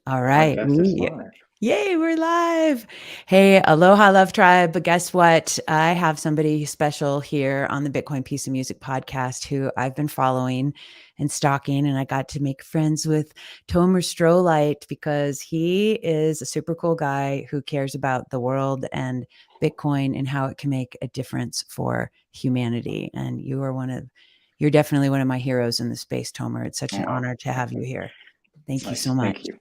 All right. Podcast is live. Yay, we're live. Hey, aloha, love tribe. But guess what? I have somebody special here on the Bitcoin Piece of Music podcast who I've been following and stalking. And I got to make friends with Tomer Strolight because he is a super cool guy who cares about the world and Bitcoin and how it can make a difference for humanity. And you're definitely one of my heroes in the space, Tomer. It's such an Oh, honor to have you here. Thank you so nice. much. Thank you.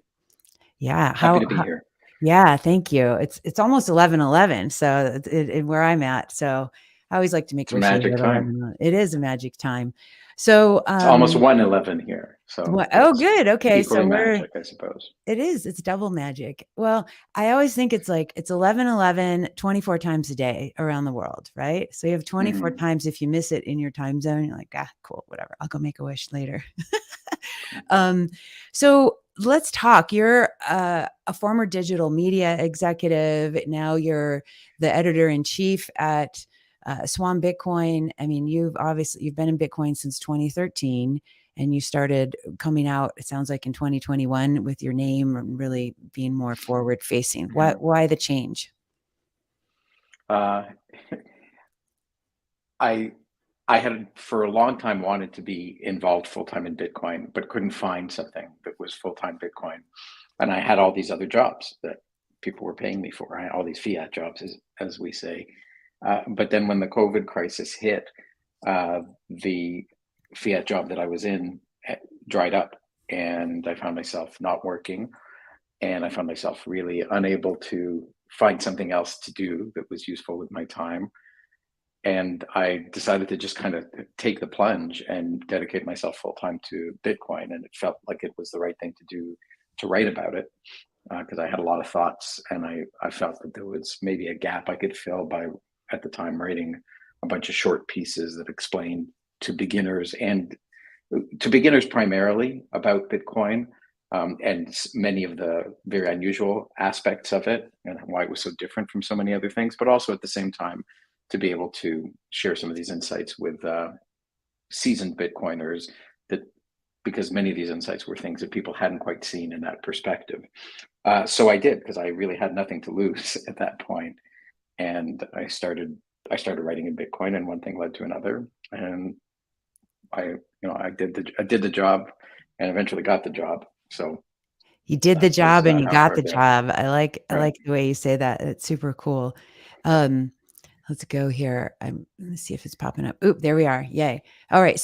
Yeah. Happy to be here. Yeah, thank you. It's almost 11:11, so where I'm at. So I always like to make It's a wishes magic at time. 11. It is a magic time. So, It's almost 1:11 here, so oh, it's good. Okay. So equally magic, I suppose. it's double magic. Well, I always think it's 11:11, 24 times a day around the world, right? So you have 24 Hmm. times if you miss it in your time zone, you're like, cool, whatever. I'll go make a wish later. Um, so let's talk. You're a former digital media executive. Now you're the editor in chief at Swan Bitcoin. I mean, you've been in Bitcoin since 2013, and you started coming out. It sounds like in 2021 with your name and really being more forward facing. Why the change? Uh, I I had for a long time wanted to be involved full time in Bitcoin, but couldn't find something that was full time Bitcoin. And I had all these other jobs that people were paying me for, right? All these fiat jobs, as we say. But then when the COVID crisis hit, the fiat job that I was in dried up, and I found myself not working, and I found myself really unable to find something else to do that was useful with my time. And I decided to just kind of take the plunge and dedicate myself full time to Bitcoin. And it felt like it was the right thing to do, to write about it, because I had a lot of thoughts, and I felt that there was maybe a gap I could fill by, at the time, writing a bunch of short pieces that explained to beginners, and to beginners primarily, about Bitcoin, and many of the very unusual aspects of it and why it was so different from so many other things, but also at the same time to be able to share some of these insights with seasoned Bitcoiners, that because many of these insights were things that people hadn't quite seen in that perspective. So I did, because I really had nothing to lose at that point, and I started writing in Bitcoin, and one thing led to another, and I did the job, and eventually got the job. So You did the that was job and you how got far the I've been. job. I Right. like the way you say that. It's super cool. Um, let's go here. Let me see if it's popping up. Oop, there we are. Yay. All right.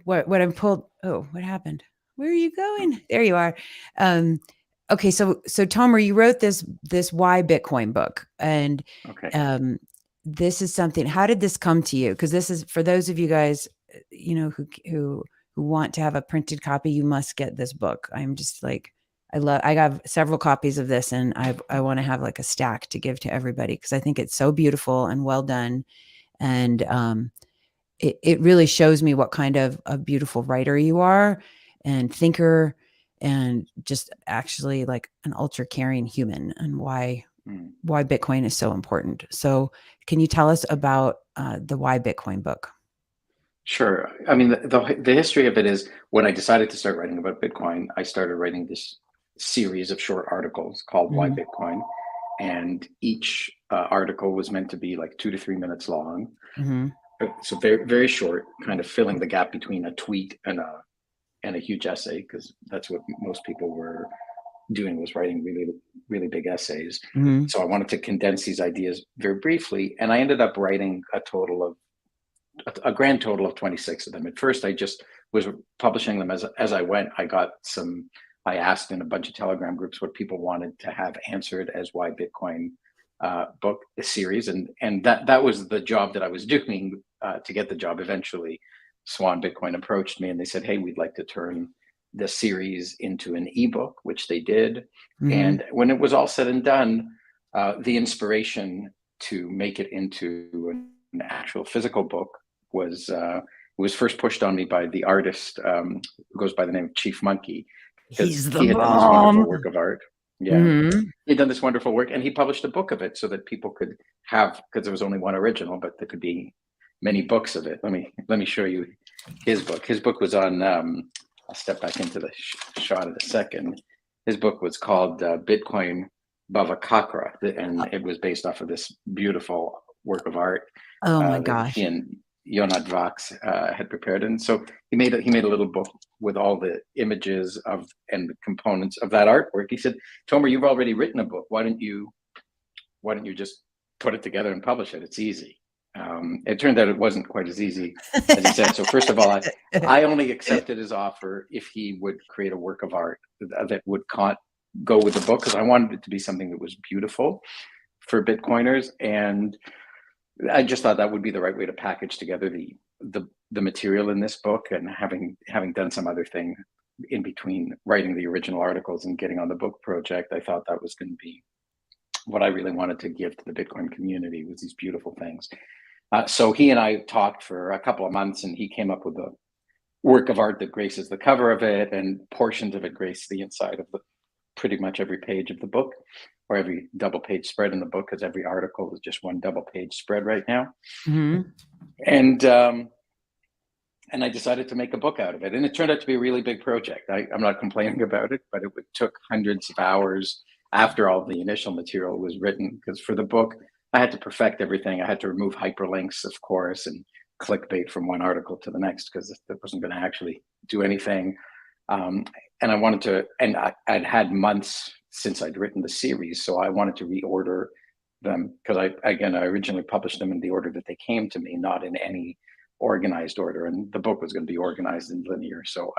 What I'm pulled. Oh, what happened? Where are you going? There you are. Um, okay. So Tomer, you wrote this Why Bitcoin book, and Okay. um, this is something. How did this come to you? Because this is for those of you guys, who want to have a printed copy. You must get this book. I'm just like I got several copies of this, and I want to have like a stack to give to everybody because I think it's so beautiful and well done, and it really shows me what kind of a beautiful writer you are and thinker, and just actually like an ultra caring human, and Mm. why Bitcoin is so important. So, can you tell us about the Why Bitcoin book? Sure. I mean, the history of it is, when I decided to start writing about Bitcoin, I started writing this series of short articles called Why Mhm. Bitcoin. And each article was meant to be like 2 to 3 minutes long. Mhm. So very, very short, kind of filling the gap between a tweet and a huge essay, because that's what most people were doing, was writing really, really big essays. Mhm. So I wanted to condense these ideas very briefly, and I ended up writing a grand total of 26 of them. At first, I just was publishing them as I went. I asked in a bunch of Telegram groups what people wanted to have answered as Why Bitcoin book series, and that was the job that I was doing to get the job. Eventually, Swan Bitcoin approached me, and they said, "Hey, we'd like to turn the series into an ebook," which they did. Mhm. And when it was all said and done, the inspiration to make it into an actual physical book was first pushed on me by the artist, who goes by the name of Chief Monkey, because He's the he had done this wonderful bomb. work of art. Yeah, Mhm. he had done this wonderful work, and he published a book of it so that people could have, because there was only one original, but there could be many books of it. Let me show you his book. His book was on. I'll step back into the shot in a second. his book was called Bitcoin Bava Kakra, Uh, and it was based off of this beautiful work of art oh my that he gosh. and Yonat Vax had prepared. And so he made a little book with all the images of and the components of that artwork. He said, Tomer, you've already written a book. Why don't you just put it together and publish it? It's easy. It turned out it wasn't quite as easy as he said. So first of all, I only accepted his offer if he would create a work of art that would go with the book, because I wanted it to be something that was beautiful for Bitcoiners, and I just thought that would be the right way to package together the material in this book. And having done some other thing in between writing the original articles and getting on the book project, I thought that was going to be what I really wanted to give to the Bitcoin community, was these beautiful things. So he and I talked for a couple of months, and he came up with a work of art that graces the cover of it, and portions of it grace the inside of pretty much every page of the book, or every double page spread in the book, because every article is just one double page spread right now. Mm-hmm. And I decided to make a book out of it, and it turned out to be a really big project. I'm not complaining about it, but it took hundreds of hours after all the initial material was written, because for the book, I had to perfect everything. I had to remove hyperlinks, of course, and clickbait from one article to the next, because that wasn't going to actually do anything. And I wanted to, and I'd had months since I'd written the series, so I wanted to reorder them, because I originally published them in the order that they came to me, not in any organized order. And the book was going to be organized in linear, so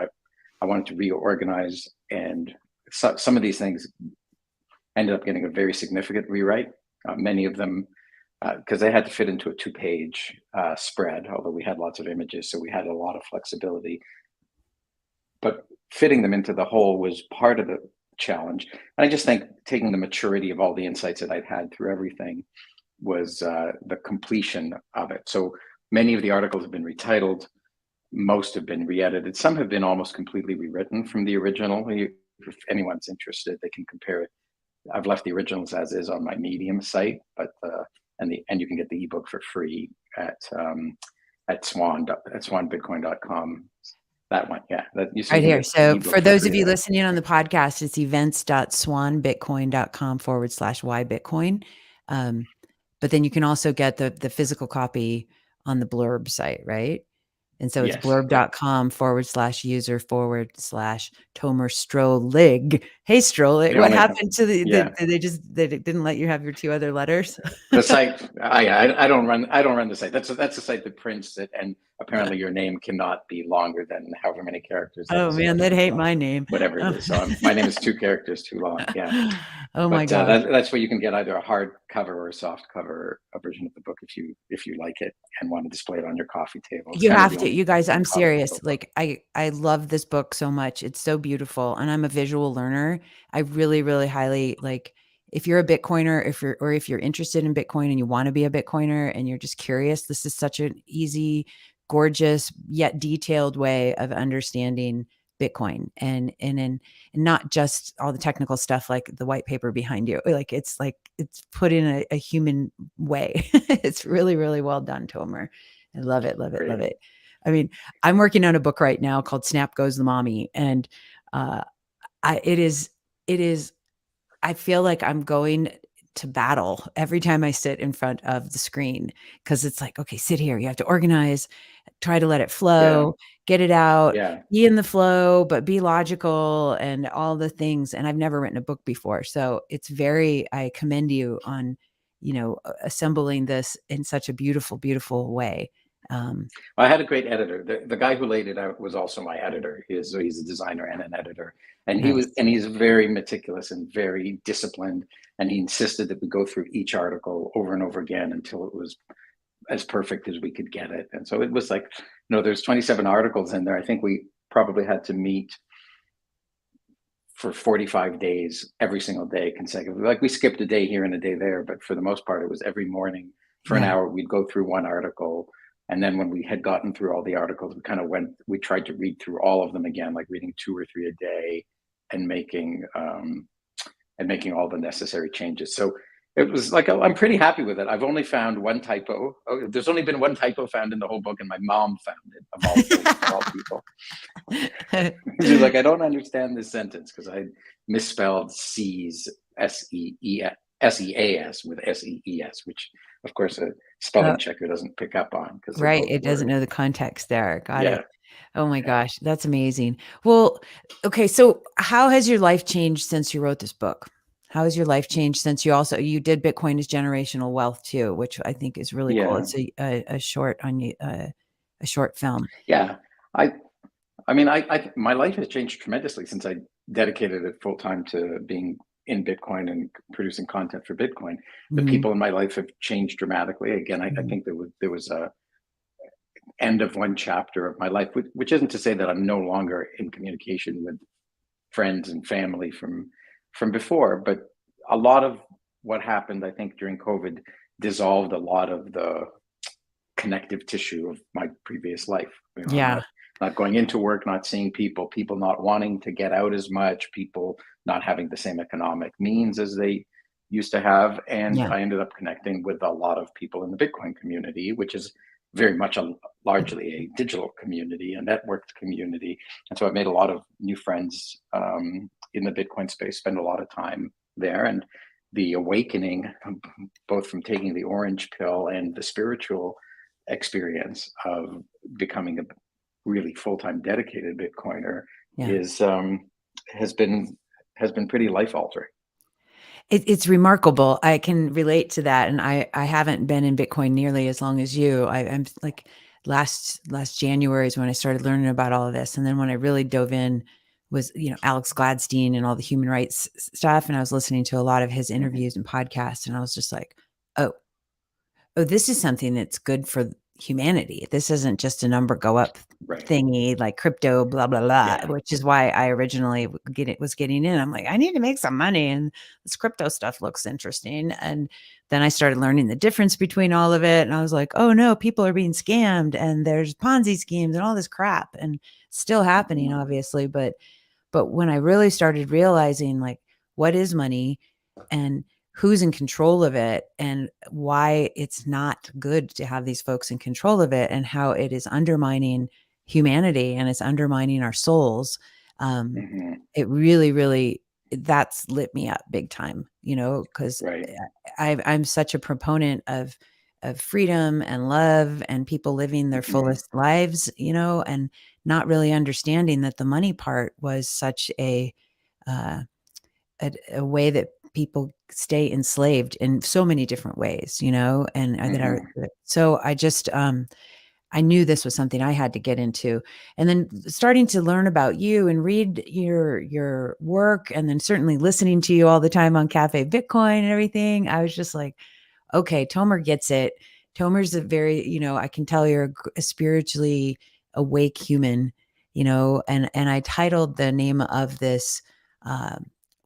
I wanted to reorganize, and some of these things ended up getting a very significant rewrite. Many of them, because they had to fit into a 2-page spread, although we had lots of images, so we had a lot of flexibility. But fitting them into the whole was part of the challenge. And I just think taking the maturity of all the insights that I'd had through everything was the completion of it. So many of the articles have been retitled, most have been re-edited, some have been almost completely rewritten from the original. If anyone's interested, they can compare it. I've left the originals as is on my Medium site, but and you can get the ebook for free at swanbitcoin.com. That one, yeah. So you Right can here. get the So ebook for for those free of you there. listening on the podcast, it's events.swanbitcoin.com/whybitcoin. But then you can also get the physical copy on the Blurb site, right? And so it's Yes, yeah. blurb.com/user/Tomer Strolig. Hey, Strolig, The what only, happened to yeah. they didn't let you have your 2 other letters? The site, I don't run the site. That's a site that prints it, and apparently your name cannot be longer than however many characters that Oh is man, supposed they'd to be, hate or my name. whatever it Oh. is. So my name is 2 characters too long. Yeah. Oh my But gosh. that's where you can get either a hard cover or a soft cover a version of the book if you like it and want to display it on your coffee table. It's You kind of have the to, only you guys, I'm serious. incognito book. Like I love this book so much. It's so beautiful and I'm a visual learner. I really, really highly like if you're a Bitcoiner, if you're interested in Bitcoin and you want to be a Bitcoiner and you're just curious, this is such an easy, gorgeous, yet detailed way of understanding Bitcoin and not just all the technical stuff like the white paper behind you. Like it's put in a human way. It's really, really well done, Tomer. I love it, love it, love Great. it. I mean, I'm working on a book right now called Snap Goes the Mommy. And uh, it is, I feel like I'm going to battle every time I sit in front of the screen because it's like, okay, sit here. You have to organize, try to let it Yeah. flow, get it out, Yeah. be in the flow, but be logical and all the things. And I've never written a book before. So I commend you on, assembling this in such a beautiful, beautiful way. Um, I had a great editor. The guy who laid it out was also my editor. He's a designer and an editor, and nice. he's very meticulous and very disciplined. And he insisted that we go through each article over and over again until it was as perfect as we could get it. And so it was like, there's 27 articles in there. I think we probably had to meet for 45 days every single day consecutively. Like we skipped a day here and a day there, but for the most part, it was every morning for an Yeah. hour. We'd go through one article. And then when we had gotten through all the articles, we tried to read through all of them again, like reading 2 or 3 a day and making all the necessary changes. So It was like, I'm pretty happy with it. I've only found one typo. Oh, there's only been one typo found in the whole book, and my mom found it, of all places, of all people. She's like, I don't understand this sentence because I misspelled C's Seas with Sees, which of course a Oh, spelling checker doesn't pick up on because they're right, both it doesn't words. know the context there. Got it. Yeah, Oh my yeah, gosh, that's amazing. Well, okay, so how has your life changed since you wrote this book? How has your life changed since you did Bitcoin is generational wealth too, which I think is really cool. yeah, It's a short on you a short film. yeah. I I mean, my life has changed tremendously since I dedicated it full time to being in Bitcoin and producing content for Bitcoin. The Mhm, people in my life have changed dramatically. Again, I mhm. think there was a end of one chapter of my life, which isn't to say that I'm no longer in communication with friends and family from before, but a lot of what happened, I think, during COVID dissolved a lot of the connective tissue of my previous life. You know, Yeah, not going into work, not seeing people, people not wanting to get out as much, people not having the same economic means as they used to have, and yeah. I ended up connecting with a lot of people in the Bitcoin community, which is very much a largely a digital community, a networked community, and so I made a lot of new friends in the Bitcoin space. Spend a lot of time there, and the awakening, both from taking the orange pill and the spiritual experience of becoming a really full-time dedicated Bitcoiner Yeah. is has been has been pretty life altering. It's remarkable. I can relate to that, and I haven't been in Bitcoin nearly as long as you. I'm like last January is when I started learning about all of this, and then when I really dove in was, Alex Gladstein and all the human rights stuff, and I was listening to a lot of his Mhm. interviews and podcasts, and I was just like, "Oh, oh, this is something that's good for humanity. This isn't just a number go up Right. thingy like crypto, blah, blah, blah," Yeah. which is why I originally was getting in. I'm like, I need to make some money and this crypto stuff looks interesting. And then I started learning the difference between all of it. And I was like, oh no, people are being scammed and there's Ponzi schemes and all this crap and still happening, Mhm. obviously. But when I really started realizing like what is money and who's in control of it and why it's not good to have these folks in control of it and how it is undermining humanity and it's undermining our souls, um, Mhm. it really, really that's lit me up big time, because Right. I'm such a proponent of freedom and love and people living their Mhm. fullest lives, and not really understanding that the money part was such uh, a way that people stay enslaved in so many different ways, and that are Mhm. so I just I knew this was something I had to get into. And then starting to learn about you and read your work and then certainly listening to you all the time on Cafe Bitcoin and everything, I was just like, okay, Tomer gets it. Tomer's a very, I can tell you're a spiritually awake human, and I titled the name of this,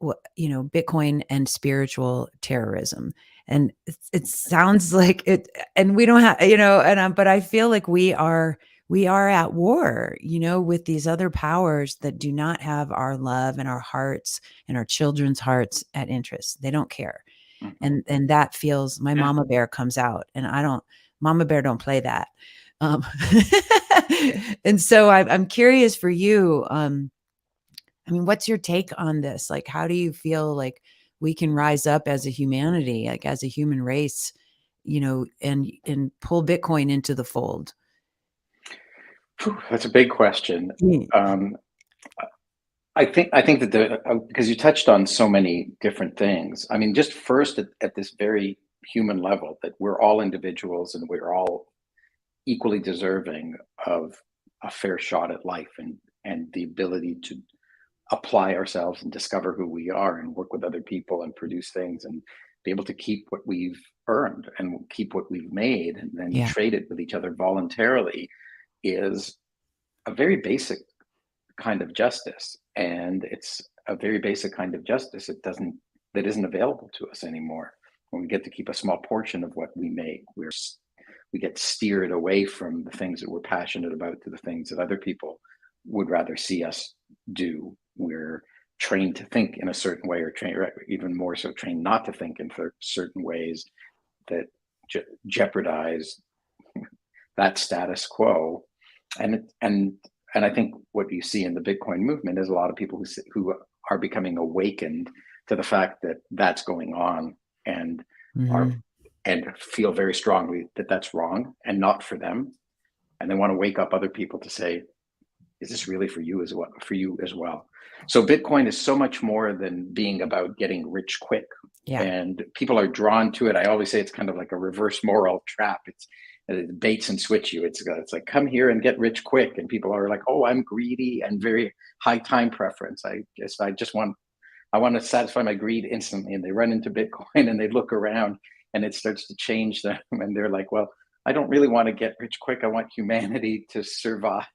Bitcoin and spiritual terrorism. And it sounds like it, and we don't have, but I feel like we are at war, with these other powers that do not have our love and our hearts and our children's hearts at interest. They don't care, Mhm. and that feels my Yeah. mama bear comes out, and I don't mama bear don't play that. Um, and so I'm curious for you. I mean, what's your take on this? Like, how do you feel like we can rise up as a humanity, like as a human race, and pull Bitcoin into the fold? Phew, that's a big question. Mm, Um, I think that because you touched on so many different things. I mean, just first at this very human level, that we're all individuals and we're all equally deserving of a fair shot at life, and the ability to apply ourselves and discover who we are and work with other people and produce things and be able to keep what we've earned and keep what we've made and then yeah, trade it with each other voluntarily is a very basic kind of justice, and it's a very basic kind of justice that isn't available to us anymore. When we get to keep a small portion of what we make, we get steered away from the things that we're passionate about to the things that other people would rather see us do. We're trained to think in a certain way, or trained, or even more so trained not to think in certain ways that jeopardize that status quo. And I think what you see in the Bitcoin movement is a lot of people who are becoming awakened to the fact that that's going on, and are Mhm. and feel very strongly that that's wrong and not for them, and they want to wake up other people to say, is this really for you as well? For you as well. So Bitcoin is so much more than being about getting rich quick, Yeah. and people are drawn to it. I always say it's kind of like a reverse moral trap. It baits and switch you. It's like, come here and get rich quick, and people are like, oh, I'm greedy and very high time preference. I want to satisfy my greed instantly, and they run into Bitcoin and they look around and it starts to change them, and they're like, well, I don't really want to get rich quick. I want humanity to survive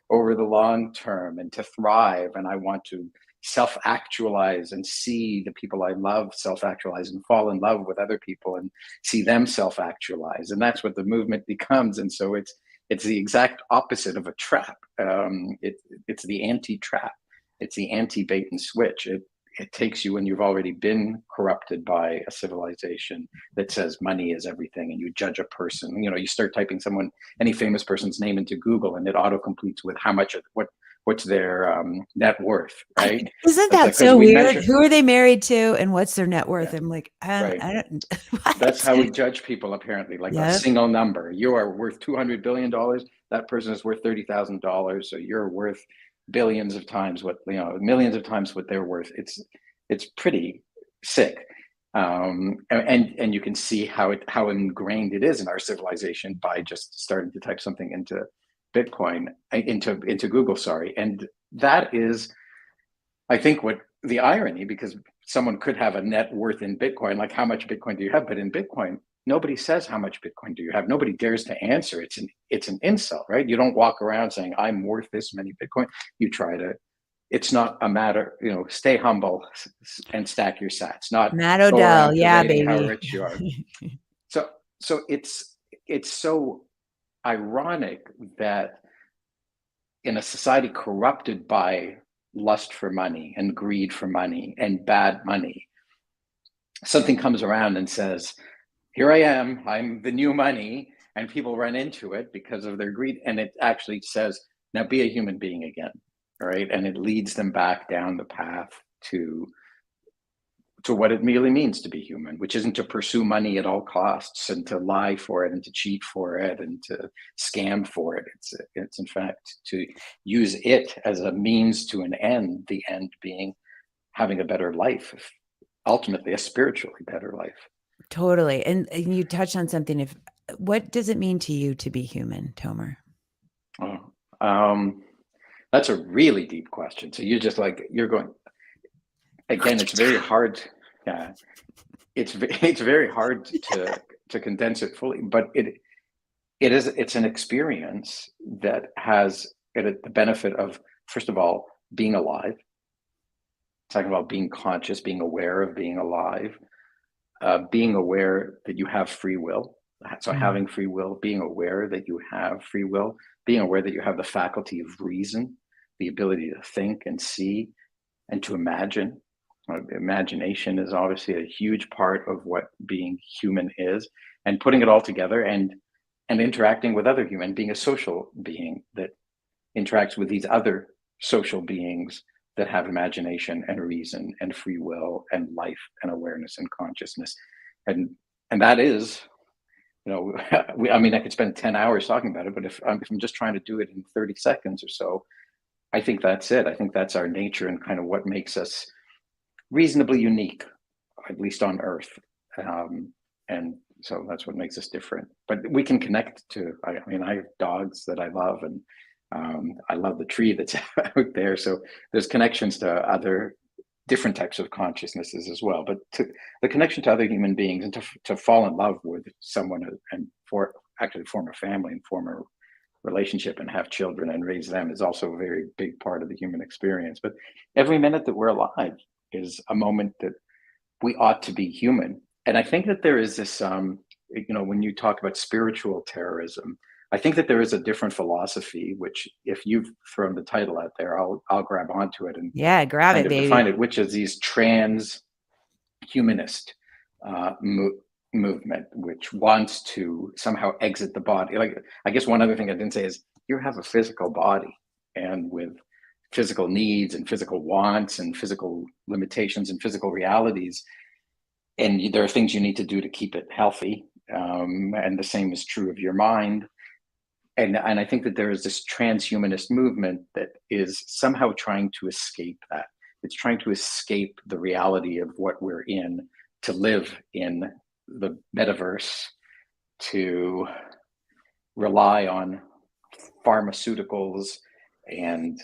over the long term and to thrive, and I want to self-actualize and see the people I love self-actualize and fall in love with other people and see them self-actualize, and that's what the movement becomes. And so it's the exact opposite of a trap. It's the anti-trap. It's the anti-bait and switch. It takes you when you've already been corrupted by a civilization that says money is everything, and you judge a person. You start typing any famous person's name into Google, and it auto completes with how much, what's their net worth, right? Isn't That's that like, because so we weird? measure, Who are they married to and what's their net worth? yeah, I'm like, right. I don't That's what? how we judge people, apparently, like a Yep. single number. You are worth $200 billion. That person is worth $30,000. So you're worth billions of times millions of times what they're worth. It's pretty sick. And you can see how ingrained it is in our civilization by just starting to type something into Bitcoin, into Google, sorry. And that is, I think, what the irony, because someone could have a net worth in Bitcoin, like how much Bitcoin do you have? But in Bitcoin, nobody says how much Bitcoin do you have. Nobody dares to answer. It's an insult, right? You don't walk around saying I'm worth this many Bitcoin. You try to. It's not a matter, stay humble and stack your sats, not Matt go Odell, around yeah, parading how baby. rich you are. So it's so ironic that in a society corrupted by lust for money and greed for money and bad money, something comes around and says, here I am, I'm the new money, and people run into it because of their greed. And it actually says, now be a human being again. All right. And it leads them back down the path to what it really means to be human, which isn't to pursue money at all costs and to lie for it and to cheat for it and to scam for it. It's in fact to use it as a means to an end, the end being having a better life, ultimately a spiritually better life. Totally. And you touched on something. What does it mean to you to be human, Tomer? Oh, that's a really deep question. So you're going, again, it's very hard. Yeah, it's very hard to condense it fully, but it's an experience that has the benefit of, first of all, being alive. Talking about being conscious, being aware of being alive, being aware that you have free will. So Mm. having free will, being aware that you have free will, being aware that you have the faculty of reason, the ability to think and see and to imagine. Imagination is obviously a huge part of what being human is, and putting it all together and interacting with other humans, being a social being that interacts with these other social beings that have imagination and reason and free will and life and awareness and consciousness. And that is, I mean, I could spend 10 hours talking about it, but if I'm just trying to do it in 30 seconds or so, I think that's it. I think that's our nature and kind of what makes us reasonably unique, at least on Earth. And so that's what makes us different. But we can connect to, I mean, I have dogs that I love, and I love the tree that's out there. So there's connections to other different types of consciousnesses as well. But the connection to other human beings, and to fall in love with someone and actually form a family and form a relationship and have children and raise them is also a very big part of the human experience. But every minute that we're alive is a moment that we ought to be human. And I think that there is this, when you talk about spiritual terrorism, I think that there is a different philosophy, which if you've thrown the title out there, I'll grab onto it and Yeah, grab kind it, of define baby. it, which is these transhumanist uh, mo- movement, which wants to somehow exit the body. Like, I guess one other thing I didn't say is you have a physical body, and with physical needs and physical wants and physical limitations and physical realities, and there are things you need to do to keep it healthy. And the same is true of your mind. And I think that there is this transhumanist movement that is somehow trying to escape that. It's trying to escape the reality of what we're in, to live in the metaverse, to rely on pharmaceuticals and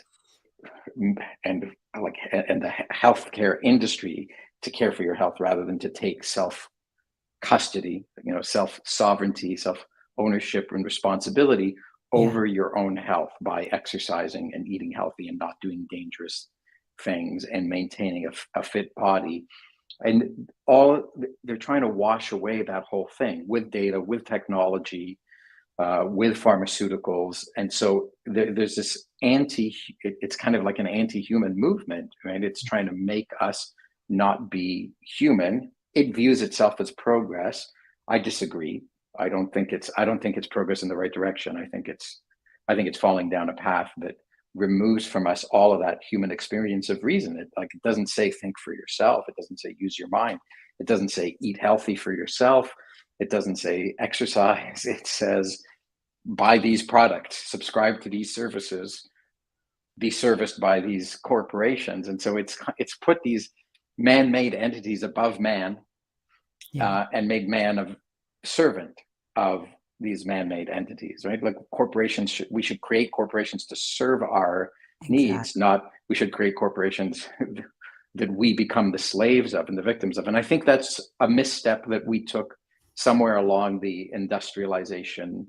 and and the healthcare industry to care for your health rather than to take self custody, self sovereignty, self ownership and responsibility Yeah. over your own health by exercising and eating healthy and not doing dangerous things and maintaining a fit body. And all they're trying to wash away that whole thing with data, with technology, with pharmaceuticals. And so there's this it's kind of like an anti-human movement, right? It's trying to make us not be human. It views itself as progress. I disagree. I don't think it's progress in the right direction. I think it's falling down a path that removes from us all of that human experience of reason. It doesn't say think for yourself. It doesn't say use your mind. It doesn't say eat healthy for yourself. It doesn't say exercise. It says buy these products, subscribe to these services, be serviced by these corporations. And so it's put these man-made entities above man, Yeah. and made man of servant of these man-made entities, right? Like corporations, we should create corporations to serve our needs, Exactly. not we should create corporations that we become the slaves of and the victims of. And I think that's a misstep that we took somewhere along the industrialization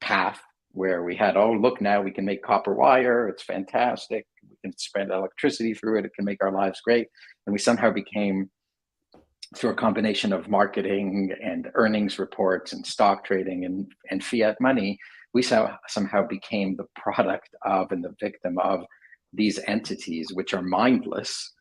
path, where we had, oh, look, now we can make copper wire. It's fantastic. We can spread electricity through it. It can make our lives great. And we somehow became, through a combination of marketing and earnings reports and stock trading and fiat money, we somehow became the product of and the victim of these entities, which are mindless.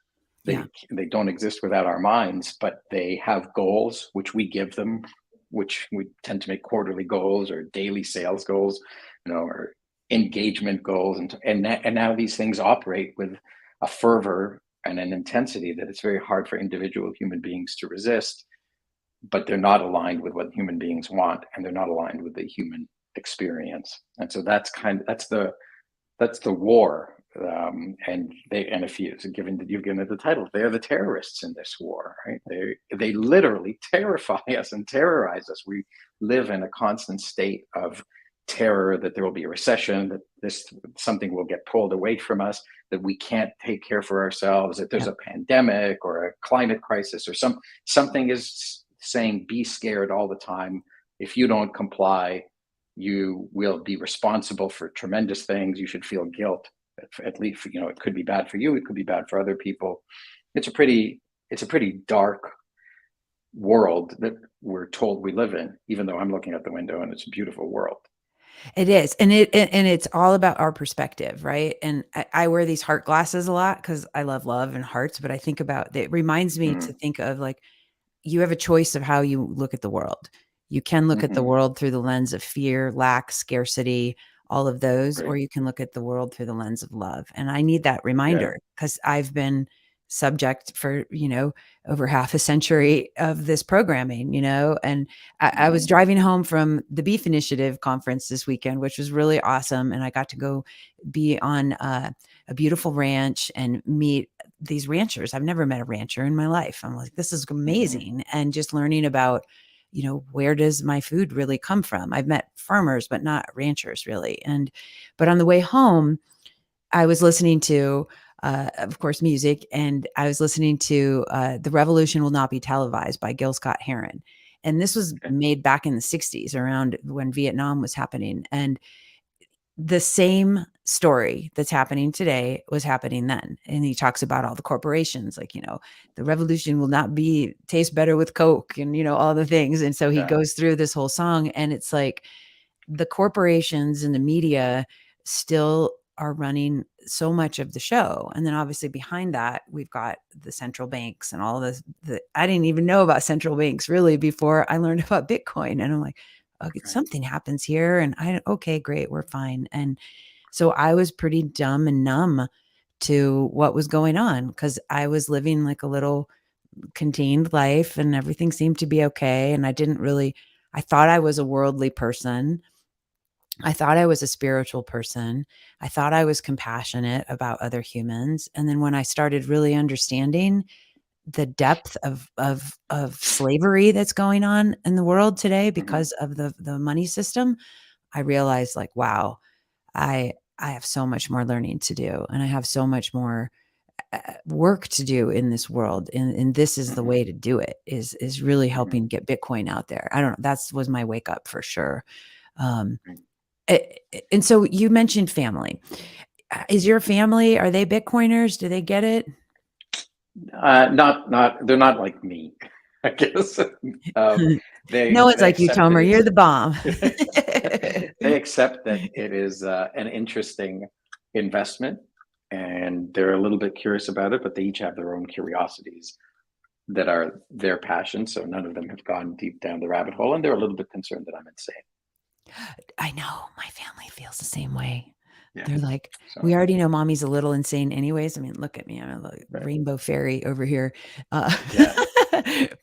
Yeah. They don't exist without our minds, but they have goals which we give them, which we tend to make quarterly goals or daily sales goals, or engagement goals, and now these things operate with a fervor and an intensity that it's very hard for individual human beings to resist. But they're not aligned with what human beings want, and they're not aligned with the human experience. And so that's the war. And if you've given it the title, they're the terrorists in this war, right? They literally terrify us and terrorize us. We live in a constant state of terror that there will be a recession, that this something will get pulled away from us, that we can't take care for ourselves, that there's Yep. a pandemic or a climate crisis, or something is saying be scared all the time. If you don't comply, you will be responsible for tremendous things. You should feel guilt. At least, it could be bad for you. It could be bad for other people. It's a pretty, it's a pretty dark world that we're told we live in, even though I'm looking out the window and it's a beautiful world. It is. And it's all about our perspective, right? And I wear these heart glasses a lot because I love love and hearts, but I think about it reminds me to Mm, think of like you have a choice of how you look at the world. You can look at the mm-hmm. world through the lens of fear, lack, scarcity, all of those, or Right. you can look at the world through the lens of love. And I need that Yeah. reminder because I've been subject for, over half a century of this programming, and I was Mm-hmm. driving home from the Beef Initiative conference this weekend, which was really awesome. And I got to go be on a beautiful ranch and meet these ranchers. I've never met a rancher in my life. I'm like, this is Mm-hmm. amazing. And just learning about, where does my food really come from? I've met farmers, but not ranchers really. But on the way home, I was listening to, of course, music, and I was listening to The Revolution Will Not Be Televised by Gil Scott Heron. And this was Okay. made back in the 60s around when Vietnam was happening. And the same story that's happening today was happening then. And he talks about all the corporations, like, the revolution will not be taste better with Coke and, all the things. And so he Yeah. goes through this whole song and it's like, the corporations and the media still are running so much of the show. And then obviously behind that, we've got the central banks and all this. I didn't even know about central banks really before I learned about Bitcoin. And I'm like, okay, Right. something happens here. And okay, great, we're fine. And so I was pretty dumb and numb to what was going on because I was living like a little contained life and everything seemed to be okay. And I thought I was a worldly person. I thought I was a spiritual person. I thought I was compassionate about other humans. And then when I started really understanding the depth of slavery that's going on in the world today Mm-hmm. because of the money system, I realized like, wow, I have so much more learning to do and I have so much more work to do in this world, and this is the Mm-hmm. way to do it is really Mm-hmm. helping get Bitcoin out there. I don't know. That was my wake up for sure. Um, Right. and so you mentioned family. Is your family, are they Bitcoiners? Do they get it? They're not like me, I guess. Um, No one's they like you, accept that Tomer. You're the bomb. they accept that it is an interesting investment, and they're a little bit curious about it, but they each have their own curiosities that are their passion. So none of them have gone deep down the rabbit hole, and they're a little bit concerned that I'm insane. I know my family feels the same way. Yeah. They're like, So we already know mommy's a little insane anyways. I mean, look at me. I'm a right. rainbow fairy over here. Uh, Yeah.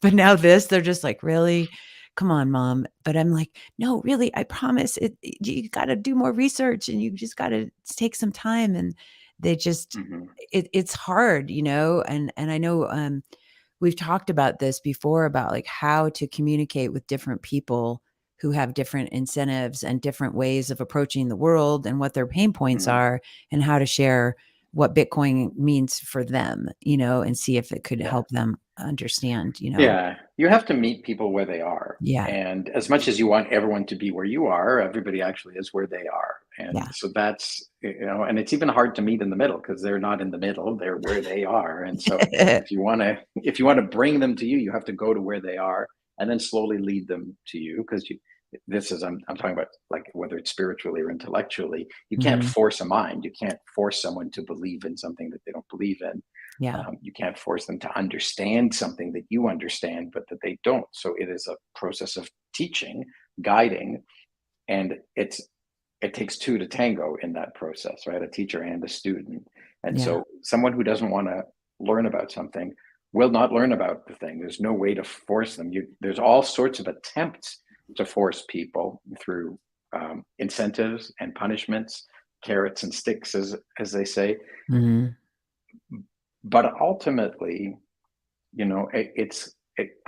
but now this, they're just like, really? Come on, mom. But I'm like, no, really, I promise you got to do more research and you just got to take some time. And they just, Hmm. it's hard, and I know, we've talked about this before about like how to communicate with different people who have different incentives and different ways of approaching the world and what their pain points Hmm. are and how to share what Bitcoin means for them, and see if it could Yeah. help them understand, Yeah, you have to meet people where they are. Yeah. And as much as you want everyone to be where you are, everybody actually is where they are. And Yeah. so that's, and it's even hard to meet in the middle because they're not in the middle, they're where they are. And so if you want to bring them to you, you have to go to where they are and then slowly lead them to you because I'm talking about like whether it's spiritually or intellectually, you can't Mhm. force a mind. You can't force someone to believe in something that they don't believe in. Yeah. You can't force them to understand something that you understand, but that they don't. So it is a process of teaching, guiding, and it takes two to tango in that process, right? A teacher and a student. And Yeah. so someone who doesn't want to learn about something will not learn about the thing. There's no way to force them. There's all sorts of attempts to force people through incentives and punishments, carrots and sticks, as they say. Mhm. But ultimately,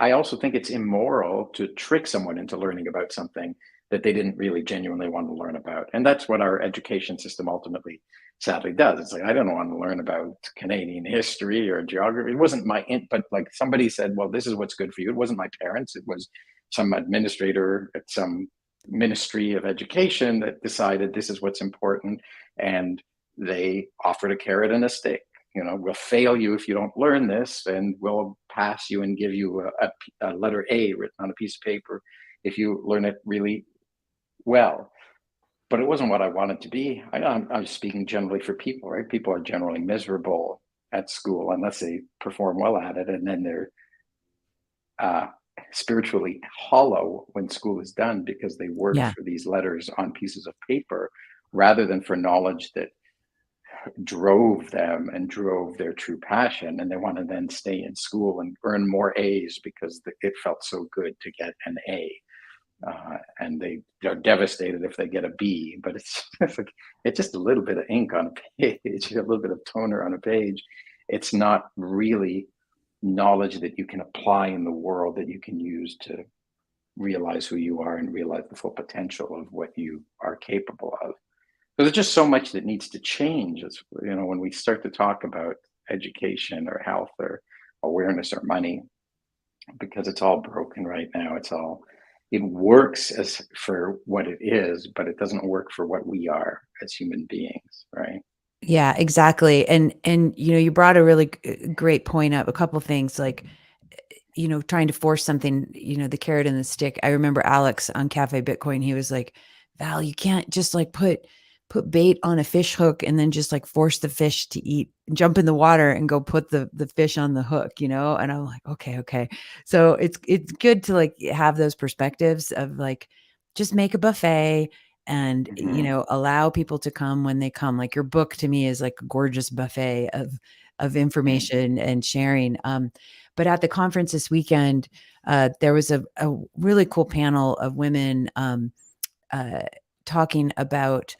I also think it's immoral to trick someone into learning about something that they didn't really genuinely want to learn about. And that's what our education system ultimately sadly does. It's like, I don't want to learn about Canadian history or geography. It wasn't but like somebody said, well, this is what's good for you. It wasn't my parents. It was some administrator at some ministry of education that decided this is what's important. And they offered a carrot and a stick. We'll fail you if you don't learn this, and we'll pass you and give you a letter A written on a piece of paper if you learn it really well. But it wasn't what I wanted to be. I'm speaking generally for people, right? People are generally miserable at school unless they perform well at it, and then they're uh, spiritually hollow when school is done because they worked Yeah. for these letters on pieces of paper rather than for knowledge that drove them and drove their true passion, and they want to then stay in school and earn more A's because it felt so good to get an A, and they are devastated if they get a B. But it's just a little bit of ink on a page, a little bit of toner on a page. It's not really knowledge that you can apply in the world that you can use to realize who you are and realize the full potential of what you are capable of. There's just so much that needs to change. When we start to talk about education or health or awareness or money, because it's all broken right now. It works as for what it is, but it doesn't work for what we are as human beings, right? Yeah, exactly. And you brought a really great point up, a couple things like trying to force something, the carrot and the stick. I remember Alex on Cafe Bitcoin, he was like, Val, you can't just like put bait on a fish hook and then just like force the fish to eat, jump in the water and go put the fish on the hook, you know? And I'm like, okay, okay. So it's good to like have those perspectives of like just make a buffet and you Hmm. know, allow people to come when they come. Like your book to me is like a gorgeous buffet of information and sharing. But at the conference this weekend, there was a really cool panel of women uh, talking about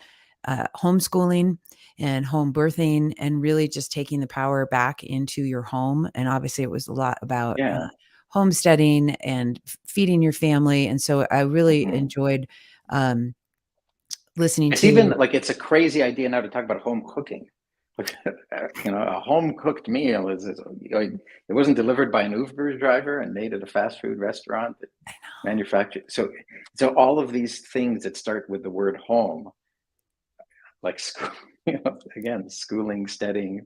homeschooling and home birthing and really just taking the power back into your home. And obviously, it was a lot about Yeah. homesteading and feeding your family. And so I really Hmm. enjoyed um, listening It's even to like it's a crazy idea now to talk about home cooking. Like, a home cooked meal it wasn't delivered by an Uber driver and made at a fast food restaurant that manufactured. So all of these things that start with the word home, like school, again, schooling, studying,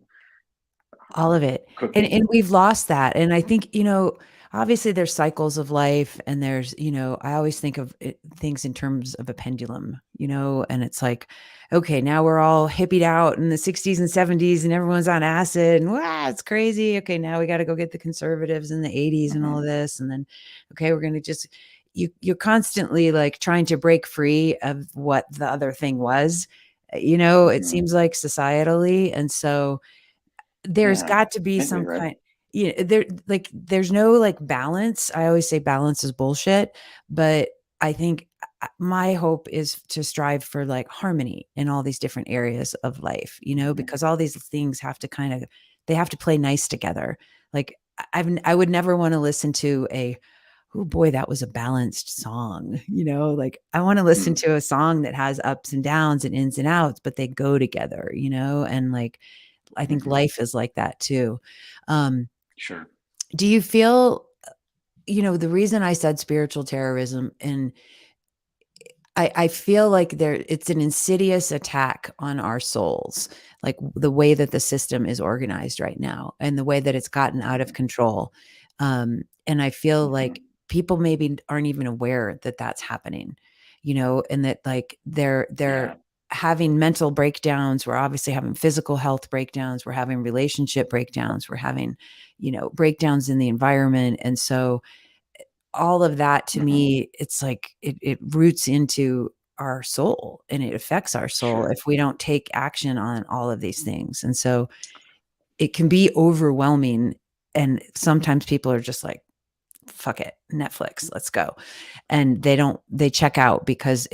all of it. And cooking. we've lost that, and I think, you know, obviously there's cycles of life and there's, you know, I always think of things in terms of a pendulum, you know, and it's like, okay, now we're all hippied out in the 60s and 70s and everyone's on acid and wow, it's crazy. Okay, now we got to go get the conservatives in the 80s and all of Hmm. this. And then, okay, we're going to just, you're constantly like trying to break free of what the other thing was, you know, it Hmm. seems like societally. And so, there's Yeah, got to be maybe some you're right. kind, yeah, there like there's no like balance. I always say balance is bullshit, but I think my hope is to strive for like harmony in all these different areas of life, you know, Hmm. because all these things have to kind of they have to play nice together. Like I would never want to listen to a oh boy, that was a balanced song, you know, like I want to listen Hmm. to a song that has ups and downs and ins and outs, but they go together, you know, and like I think Hmm. life is like that too. Um, Sure. do you feel, you know, the reason I said spiritual terrorism and I feel like there it's an insidious attack on our souls, like the way that the system is organized right now and the way that it's gotten out of Hmm. control. And I feel Hmm. like people maybe aren't even aware that that's happening, you know, and that like they're Yeah. having mental breakdowns. We're obviously having physical health breakdowns. We're having relationship breakdowns. We're having, you know, breakdowns in the environment. And so all of that to Hmm. me, it's like it roots into our soul and it affects our soul Sure. if we don't take action on all of these things. And so it can be overwhelming. And sometimes people are just like, fuck it, Netflix, let's go. And they check out because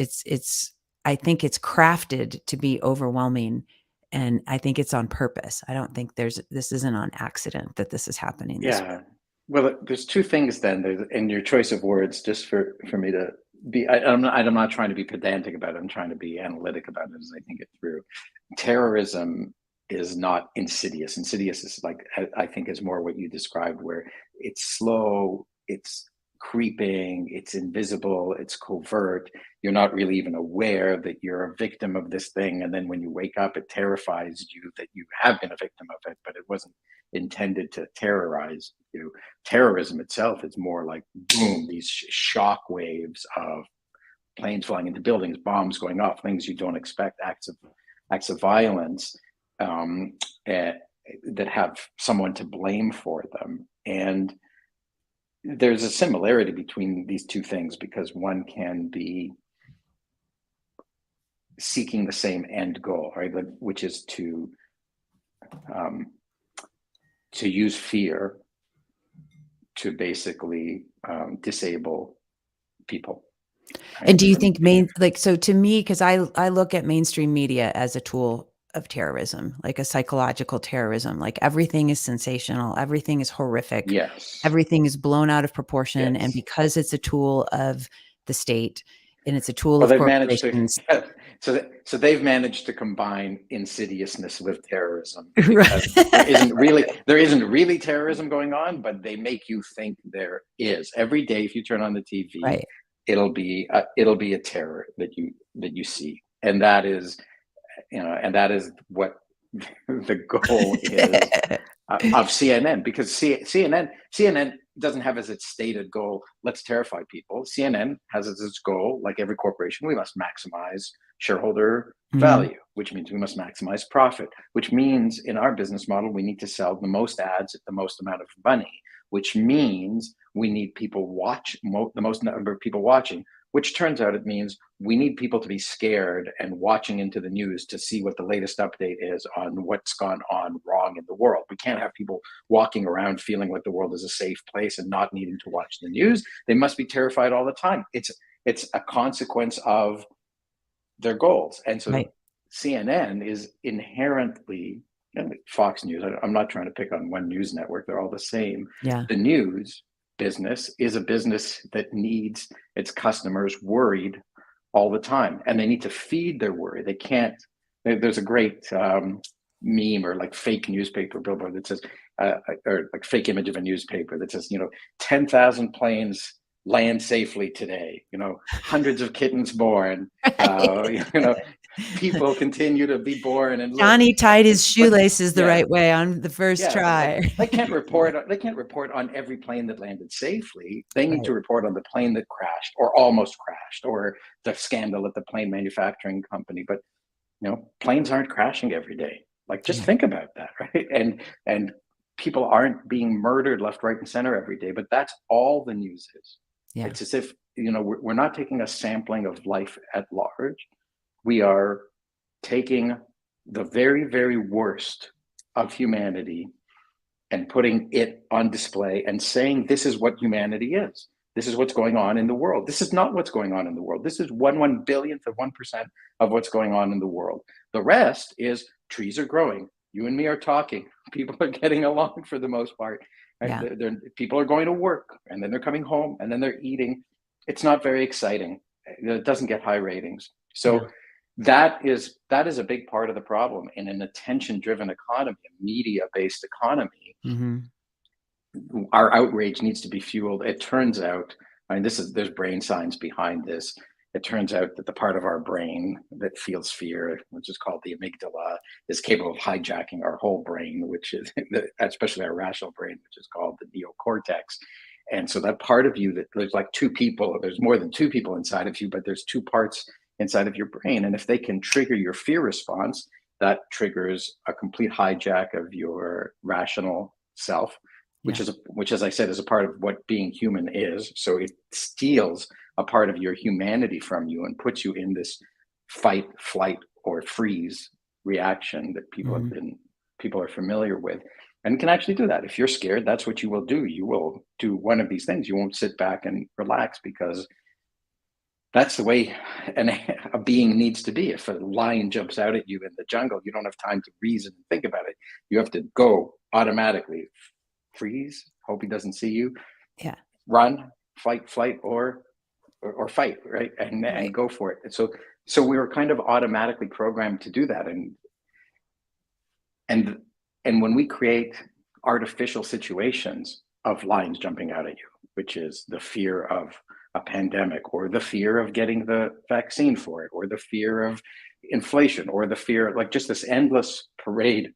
I think it's crafted to be overwhelming. And I think it's on purpose. I don't think this isn't on accident that this is happening this way. Yeah. Well, there's two things then. There's in your choice of words, just for me to be. I'm not trying to be pedantic about it. I'm trying to be analytic about it as I think it through. Terrorism is not insidious. Insidious is like I think is more what you described, where it's slow, it's creeping, it's invisible, it's covert. You're not really even aware that you're a victim of this thing, and then when you wake up, it terrifies you that you have been a victim of it, but it wasn't intended to terrorize you. Terrorism itself is more like boom, these shock waves of planes flying into buildings, bombs going off, things you don't expect, acts of violence, um, eh, that have someone to blame for them. And there's a similarity between these two things because one can be seeking the same end goal, right? Which is um, to use fear to basically disable people, And right? do you From think like so to me, because I look at mainstream media as a tool of terrorism, like a psychological terrorism. Like everything is sensational, everything is horrific, yes, everything is blown out of proportion. And yes. because it's a tool of the state and it's a tool Well, of they've managed to. corporations, So they've managed to combine insidiousness with terrorism because right? there isn't really terrorism going on, but they make you think there is. Every day, if you turn on the TV, Right. it'll be a terror that you see, and that is and that is what the goal is of CNN because CNN doesn't have as its stated goal, let's terrify people. CNN has as its goal, like every corporation, we must maximize shareholder Mhm. value, which means we must maximize profit, which means in our business model, we need to sell the most ads at the most amount of money, which means we need people the most number of people watching, which turns out it means we need people to be scared and watching into the news to see what the latest update is on what's gone on wrong in the world. We can't have people walking around feeling like the world is a safe place and not needing to watch the news. They must be terrified all the time. It's a consequence of their goals. And so Right. CNN is inherently, and Fox News, I'm not trying to pick on one news network, they're all the same. Yeah. The news business is a business that needs its customers worried all the time, and they need to feed their worry. They can't, there's a great meme or like fake newspaper billboard that says, or like fake image of a newspaper that says, 10,000 planes land safely today, hundreds of kittens born, Right. you know, people continue to be born and live. Johnny tied his But shoelaces the yeah, right way on the first yeah, but try. they can't report. They can't report on every plane that landed safely. They need Right. to report on the plane that crashed or almost crashed, or the scandal at the plane manufacturing company. But planes aren't crashing every day. Like, just Yeah. think about that, right? And people aren't being murdered left, right, and center every day. But that's all the news is. Yeah. It's as if we're not taking a sampling of life at large. We are taking the very, very worst of humanity and putting it on display and saying, this is what humanity is. This is what's going on in the world. This is not what's going on in the world. This is one billionth of 1% of what's going on in the world. The rest is trees are growing. You and me are talking. People are getting along for the most part. Right? Yeah. People are going to work, and then they're coming home, and then they're eating. It's not very exciting. It doesn't get high ratings. Yeah. So that is a big part of the problem in an attention-driven economy, a media-based economy. Mhm. Our outrage needs to be fueled. It turns out, there's brain science behind this. It turns out that the part of our brain that feels fear, which is called the amygdala, is capable of hijacking our whole brain, which is especially our rational brain, which is called the neocortex. And so that part of you, that there's like two people, there's more than two people inside of you, but there's two parts inside of your brain. And if they can trigger your fear response, that triggers a complete hijack of your rational self, Yeah. which, as I said, is a part of what being human is. So it steals a part of your humanity from you and puts you in this fight, flight, or freeze reaction that Mhm. people are familiar with, and can actually do that. If you're scared, that's what you will do. You will do one of these things. You won't sit back and relax, because that's the way a being needs to be. If a lion jumps out at you in the jungle, you don't have time to reason and think about it. You have to go automatically. Freeze, hope he doesn't see you, Yeah. run, fight, flight, or fight, right? And Right. go for it. And so we were kind of automatically programmed to do that. And when we create artificial situations of lions jumping out at you, which is the fear of a pandemic, or the fear of getting the vaccine for it, or the fear of inflation, or the fear, like just this endless parade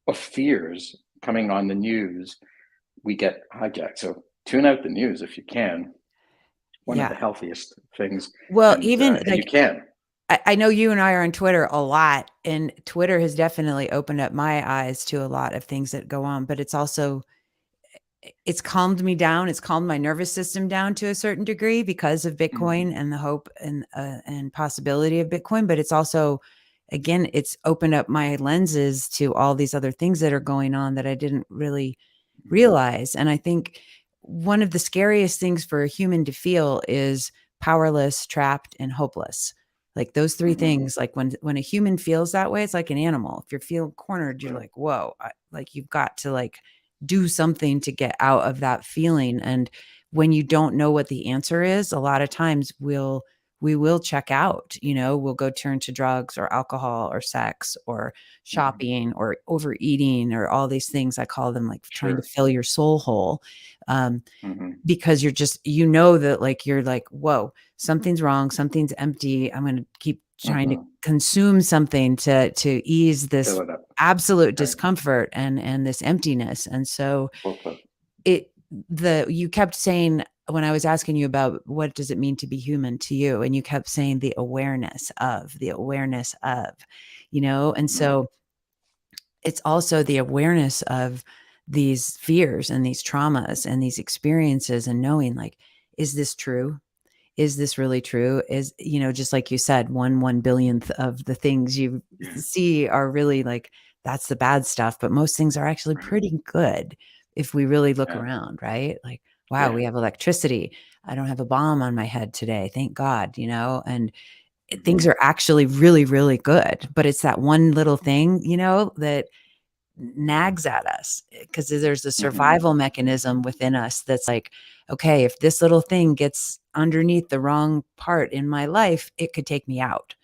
of fears coming on the news, we get hijacked. So tune out the news if you can. One of Yeah. the healthiest things, Well, even and you like can. I know you and I are on Twitter a lot, and Twitter has definitely opened up my eyes to a lot of things that go on, but it's also it's calmed me down. It's calmed my nervous system down to a certain degree because of Mm-hmm. Bitcoin and the hope and possibility of Bitcoin. But it's also, again, it's opened up my lenses to all these other things that are going on that I didn't really realize. And I think one of the scariest things for a human to feel is powerless, trapped, and hopeless. Like those three Mm-hmm. things, like when a human feels that way, it's like an animal. If you're feeling cornered, you're Right. like, whoa, like you've got to like do something to get out of that feeling. And when you don't know what the answer is, a lot of times we will check out, we'll go turn to drugs or alcohol or sex or Mm-hmm. shopping or overeating or all these things. I call them like trying to Sure. fill your soul hole. Um, Mm-hmm. because that like, you're like, whoa, something's wrong. Something's empty. I'm going to keep trying to Mm-hmm. consume something to ease Fill this it up. absolute Right. discomfort and this emptiness. And so Well put. you kept saying, when I was asking you about what does it mean to be human to you, and you kept saying the awareness of, and Mhm. so it's also the awareness of these fears and these traumas and these experiences, and knowing, like, is this true? Is this really true? Is, just like you said, one billionth of the things you Yeah. see are really, like, that's the bad stuff, but most things are actually Right. pretty good if we really look Yeah. around, right? Like, wow, Yeah. we have electricity. I don't have a bomb on my head today. Thank God, things Mhm. are actually really, really good. But it's that one little thing, that nags at us, because there's a Mhm. survival mechanism within us that's like, okay, if this little thing gets underneath the wrong part in my life, it could take me out.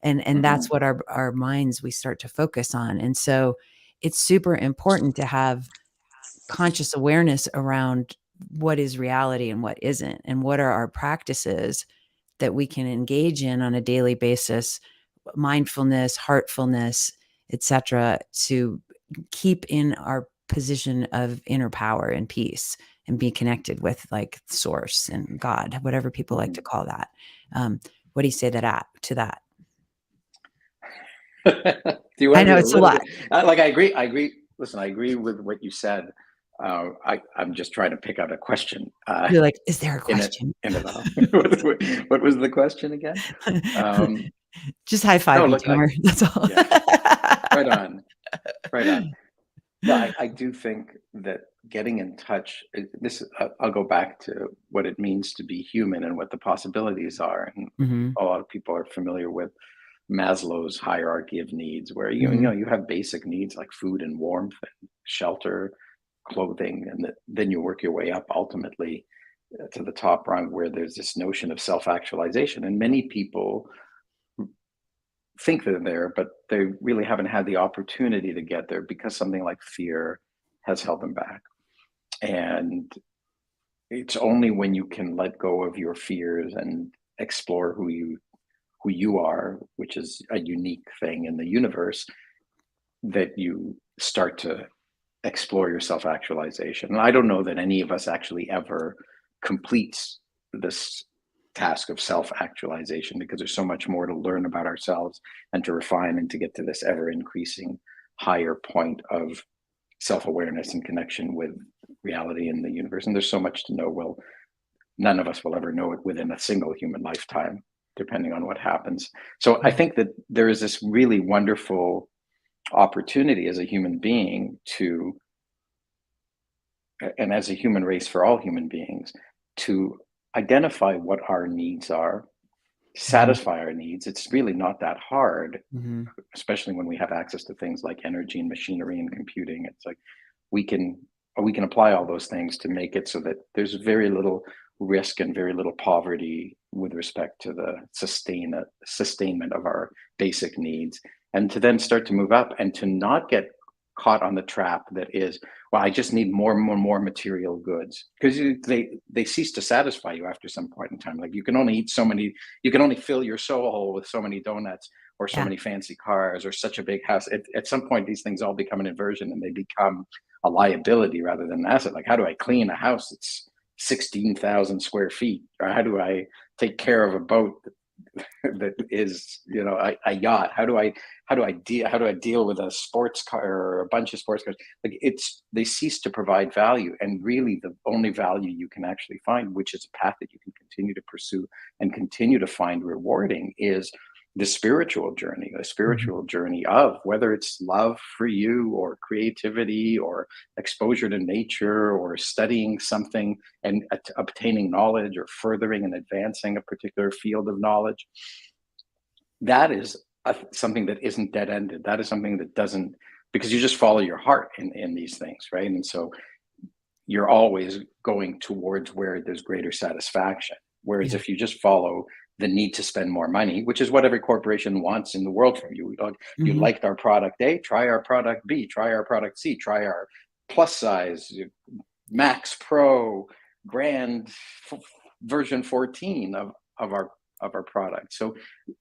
And that's Mhm. what our minds, we start to focus on. And so it's super important to have conscious awareness around what is reality and what isn't, and what are our practices that we can engage in on a daily basis, mindfulness, heartfulness, etc., to keep in our position of inner power and peace, and be connected with, like, source and God, whatever people like to Mhm. call that. What do you say to that? Do you I want to know be a it's a little lot. bit like I agree? I agree. Listen, I agree with what you said. I'm just trying to pick out a question You're like, is there a in it question? in it all. What was the question again? Um, Just high no, five you, look, I Tomer. That's all. yeah, right on, right on. No, I do think that getting in touch. I'll go back to what it means to be human and what the possibilities are. And Mhm, a lot of people are familiar with Maslow's hierarchy of needs, where mhm, you have basic needs like food and warmth and shelter, clothing, and then you work your way up ultimately to the top rung, where there's this notion of self-actualization. And many people think they're there, but they really haven't had the opportunity to get there because something like fear has held them back. And it's only when you can let go of your fears and explore who you are, which is a unique thing in the universe, that you start to explore your self actualization. And I don't know that any of us actually ever completes this task of self actualization, because there's so much more to learn about ourselves and to refine and to get to this ever increasing higher point of self awareness and connection with reality in the universe. And there's so much to know. Well, none of us will ever know it within a single human lifetime, depending on what happens. So I mhm, think that there is this really wonderful opportunity as a human being to, and as a human race for all human beings, to identify what our needs are, mhm, satisfy our needs. It's really not that hard, mhm, especially when we have access to things like energy and machinery and computing. It's like we can we can apply all those things to make it so that there's very little risk and very little poverty with respect to the sustainment of our basic needs, and to then start to move up and to not get caught on the trap that is, well, I just need more and more and more material goods, because they cease to satisfy you after some point in time. Like you can only eat so many, you can only fill your soul with so many donuts or so yeah, many fancy cars or such a big house. At some point, these things all become an inversion and they become a liability rather than an asset. Like, how do I clean a house that's 16,000 square feet? Or how do I take care of a boat that is, a yacht? How do I deal with a sports car or a bunch of sports cars? Like, they cease to provide value, and really the only value you can actually find, which is a path that you can continue to pursue and continue to find rewarding, is the mhm, spiritual journey of whether it's love for you or creativity or exposure to nature or studying something and obtaining knowledge or furthering and advancing a particular field of knowledge. That is something that isn't dead ended. That is something that doesn't, because you just follow your heart in these things, right? And so you're always going towards where there's greater satisfaction. Whereas yeah, if you just follow the need to spend more money, which is what every corporation wants in the world from you, you mhm, liked our product A, try our product B, try our product C, try our plus size, Max Pro, Grand version 14 of our product. So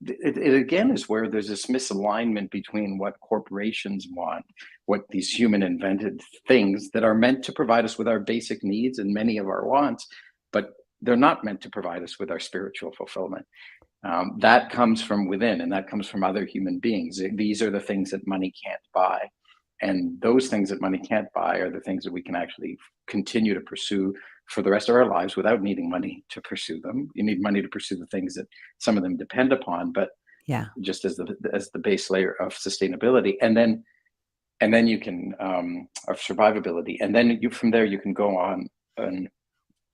it again is where there's this misalignment between what corporations want what these human invented things that are meant to provide us with our basic needs and many of our wants, but they're not meant to provide us with our spiritual fulfillment. That comes from within, and that comes from other human beings. These are the things that money can't buy. And those things that money can't buy are the things that we can actually continue to pursue for the rest of our lives without needing money to pursue them. You need money to pursue the things that some of them depend upon, but Yeah. just as the base layer of sustainability. And then you can of survivability. And then you from there you can go on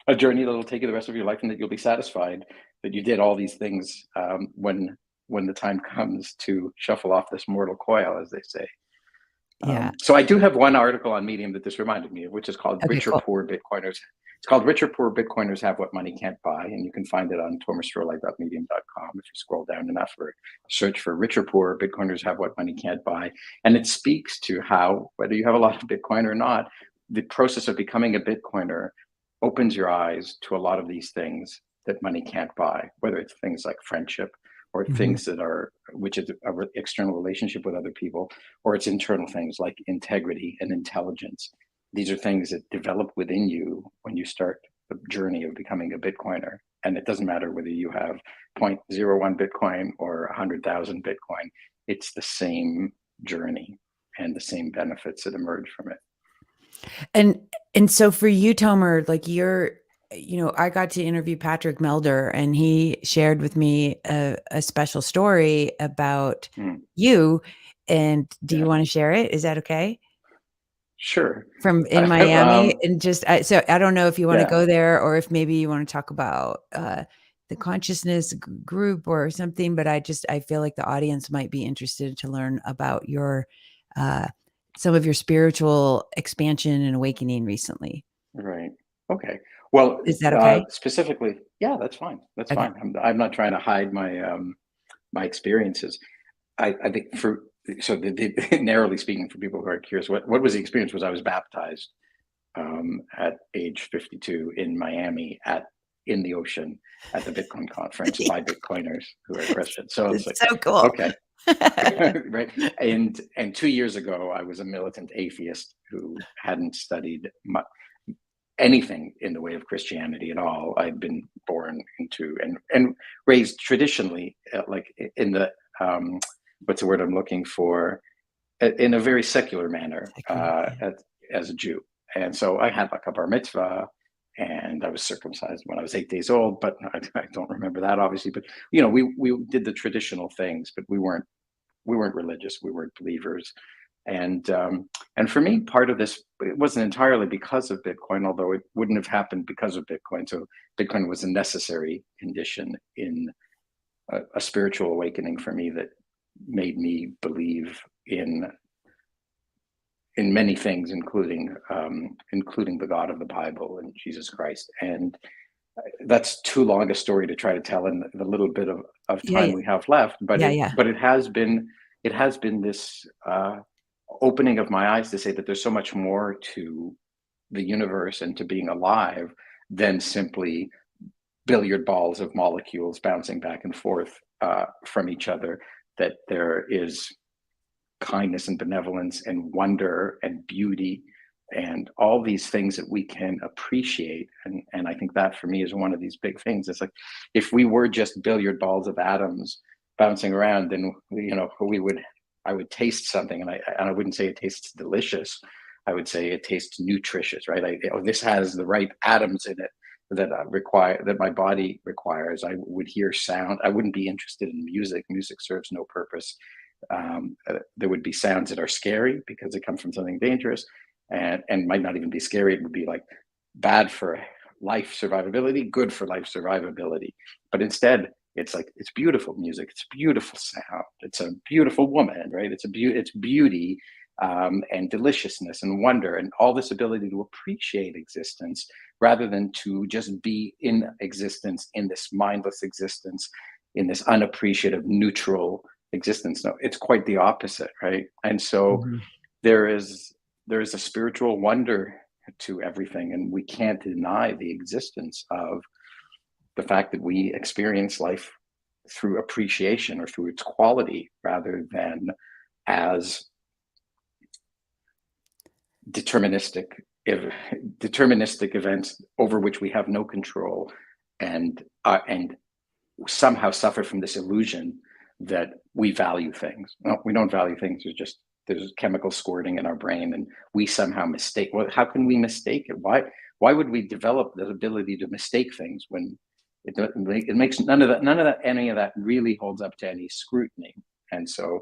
a journey that'll take you the rest of your life, and that you'll be satisfied that you did all these things when the time comes to shuffle off this mortal coil, as they say. Yeah. So I do have one article on Medium that this reminded me of, which is called Okay, "Rich or cool. Poor Bitcoiners." It's called "Rich or Poor Bitcoiners Have What Money Can't Buy," and you can find it on tomerstrolight.medium.com. If you scroll down enough, or search for "Rich or Poor Bitcoiners Have What Money Can't Buy," and it speaks to how, whether you have a lot of Bitcoin or not, the process of becoming a Bitcoiner opens your eyes to a lot of these things that money can't buy, whether it's things like friendship, or Mhm. things that are, which is an external relationship with other people, or it's internal things like integrity and intelligence. These are things that develop within you when you start the journey of becoming a Bitcoiner. And it doesn't matter whether you have 0.01 Bitcoin or 100,000 Bitcoin, it's the same journey and the same benefits that emerge from it. And so for you, Tomer, like I got to interview Patrick Melder, and he shared with me a special story about Mm, you. And do you yeah, want to share it? Is that okay? sure. From in Miami, um, and so I don't know if you want to yeah, go there, or if maybe you want to talk about the consciousness group or something. But I feel like the audience might be interested to learn about your uh, some of your spiritual expansion and awakening recently. right. Okay. Well, Is that okay? specifically, yeah, that's fine. That's Okay. fine. I'm not trying to hide my experiences. I think narrowly speaking, for people who are curious, what was the experience? Was I was baptized at age 52 in Miami in the ocean at the Bitcoin conference by Bitcoiners who are Christian. So it's It's like, so cool. okay, right. And 2 years ago, I was a militant atheist who hadn't studied anything in the way of Christianity at all. I'd been born into and raised traditionally, like in the what's the word I'm looking for? In a very secular manner, Secular, yeah. as a Jew. And so I had like a bar mitzvah, and I was circumcised when I was 8 days old. But I don't remember that, obviously. But we did the traditional things, but we weren't religious. We weren't believers. And for me, part of this, it wasn't entirely because of Bitcoin, although it wouldn't have happened because of Bitcoin. So Bitcoin was a necessary condition in a spiritual awakening for me that made me believe in many things, including the God of the Bible and Jesus Christ. And that's too long a story to try to tell in the little bit of Yeah, time yeah, we have left. But yeah, it yeah. but it has been this opening of my eyes to say that there's so much more to the universe and to being alive than simply billiard balls of molecules bouncing back and forth from each other. That there is kindness and benevolence and wonder and beauty and all these things that we can appreciate. And I think that for me is one of these big things. It's like, if we were just billiard balls of atoms bouncing around, then I would taste something, and I wouldn't say it tastes delicious. I would say it tastes nutritious, right? This has the right atoms in it that my body requires. I would hear sound. I wouldn't be interested in music. Music serves no purpose. There would be sounds that are scary because they come from something dangerous, and might not even be scary. It would be like bad for life survivability, good for life survivability. But instead, it's like, it's beautiful music, it's beautiful sound, it's a beautiful woman, right? It's beauty, and deliciousness and wonder, and all this ability to appreciate existence rather than to just be in existence, in this mindless existence, in this unappreciative neutral existence. No, it's quite the opposite, right? And so Mhm. there is a spiritual wonder to everything, and we can't deny the existence of the fact that we experience life through appreciation or through its quality rather than as deterministic deterministic events over which we have no control, and somehow suffer from this illusion that we value things. No, we don't value things. There's chemical squirting in our brain, and we somehow mistake. Well, how can we mistake it? Why would we develop the ability to mistake things when it makes any of that really holds up to any scrutiny? And so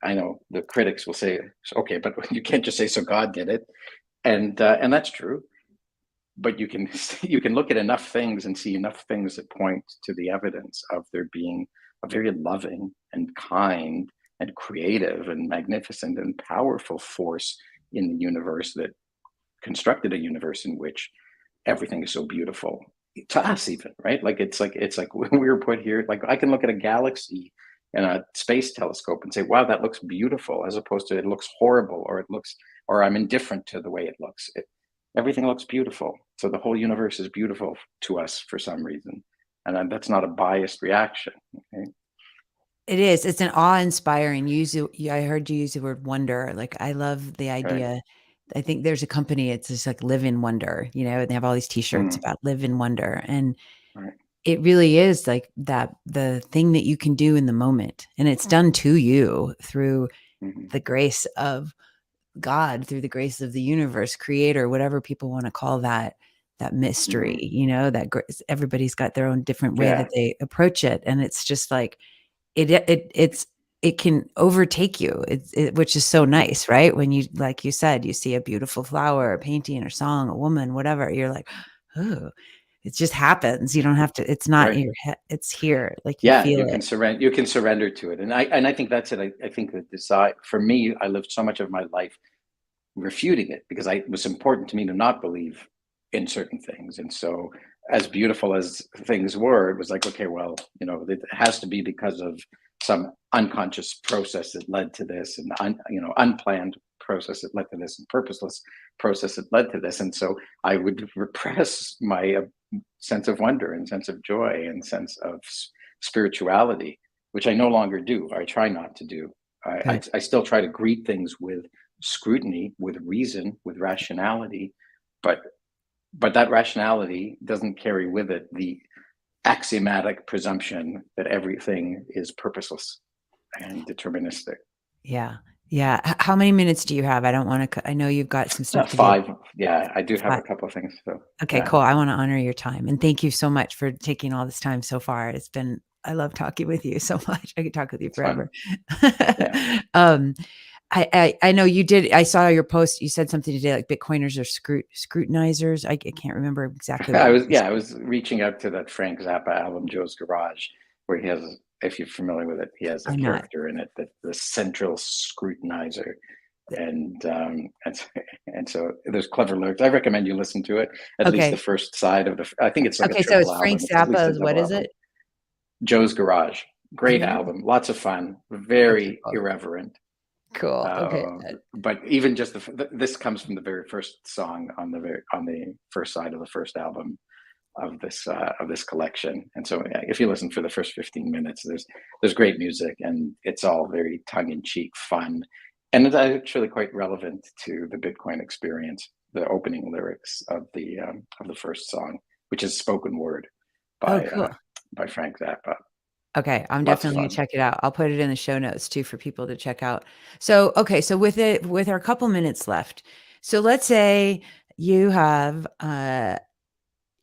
I know the critics will say, okay, but you can't just say, so God did it. And that's true, but you can look at enough things and see enough things that point to the evidence of there being a very loving and kind and creative and magnificent and powerful force in the universe that constructed a universe in which everything is so beautiful to us, even, right? Like we were put here. Like, I can look at a galaxy in a space telescope and say, wow, that looks beautiful, as opposed to it looks horrible, or I'm indifferent to the way it looks. Everything looks beautiful. So the whole universe is beautiful to us for some reason. And that's not a biased reaction. Okay? It is. It's an awe-inspiring I heard you use the word wonder. Like, I love the Right. idea. I think there's a company, it's just like Live in Wonder, they have all these t-shirts Mm, about live in wonder. And right. it really is like that, the thing that you can do in the moment. And it's done to you through Mm-hmm. the grace of God, through the grace of the universe, creator, whatever people want to call that mystery, Mm-hmm. everybody's got their own different way Yeah. that they approach it. And it's just like, it can overtake you, which is so Mm-hmm. nice, right? When you, like you said, you see a beautiful flower, a painting, or song, a woman, whatever, you're like, oh, it just happens. You don't have to. It's not in Right. your head. It's here. Like, you Yeah, feel it. you can surrender to it. And I think that's it. I think that desire, for me, I lived so much of my life refuting it, because it was important to me to not believe in certain things. And so, as beautiful as things were, it was like, okay, well, it has to be because of some unconscious process that led to this, and unplanned process that led to this, and purposeless process that led to this. And so I would repress my sense of wonder and sense of joy and sense of spirituality, which I no longer do. I try not to do. Good. I still try to greet things with scrutiny, with reason, with rationality, but that rationality doesn't carry with it the axiomatic presumption that everything is purposeless and deterministic. Yeah. Yeah. How many minutes do you have? I don't want to, I know you've got some stuff to do. Five, yeah, I do have a Fi- couple of things. So Okay, yeah, cool. I want to honor your time. And thank you so much for taking all this time so far. I love talking with you so much. I could talk with you it's fun. forever. Yeah, um, I know you did. I saw your post. You said something today, like Bitcoiners are scrutinizers. I can't remember exactly what you I was reaching out to that Frank Zappa album, Joe's Garage, where he has, if you're familiar with it, he has a I'm not. character in it, that the central scrutinizer. And and so there's clever lyrics. I recommend you listen to it. At least the Okay. first side of the. I think it's like a Okay. So triple it's Frank album. It's at least a Zappa's. What double is album. it? Joe's Garage, I've great never. album, lots of fun, Okay. very Cool. irreverent. Cool. Okay. But even just this comes from the very first song on the first side of the first album of this collection. And so, yeah, if you listen for the first 15 minutes, there's great music, and it's all very tongue-in-cheek fun, and it's actually quite relevant to the Bitcoin experience. The opening lyrics of the first song, which is spoken word Oh, by cool. Frank Zappa. Okay, I'm Lots of definitely gonna fun. check it out. I'll put it in the show notes too for people to check out. So, okay, so with our couple minutes left, so let's say you have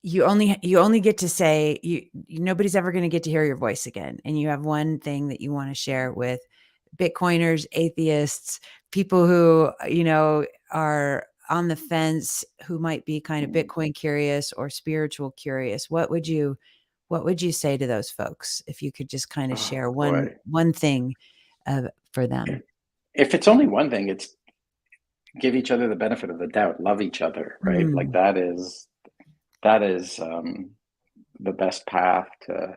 you only get to say nobody's ever going to get to hear your voice again, and you have one thing that you want to share with Bitcoiners, atheists, people who are on the fence, who might be kind of Mm. Bitcoin curious or spiritual curious. What would you say to those folks if you could just kind of Oh share one boy. one thing for them? If it's only one thing, it's give each other the benefit of the doubt, love each other, right? Like Mm, that is the best path to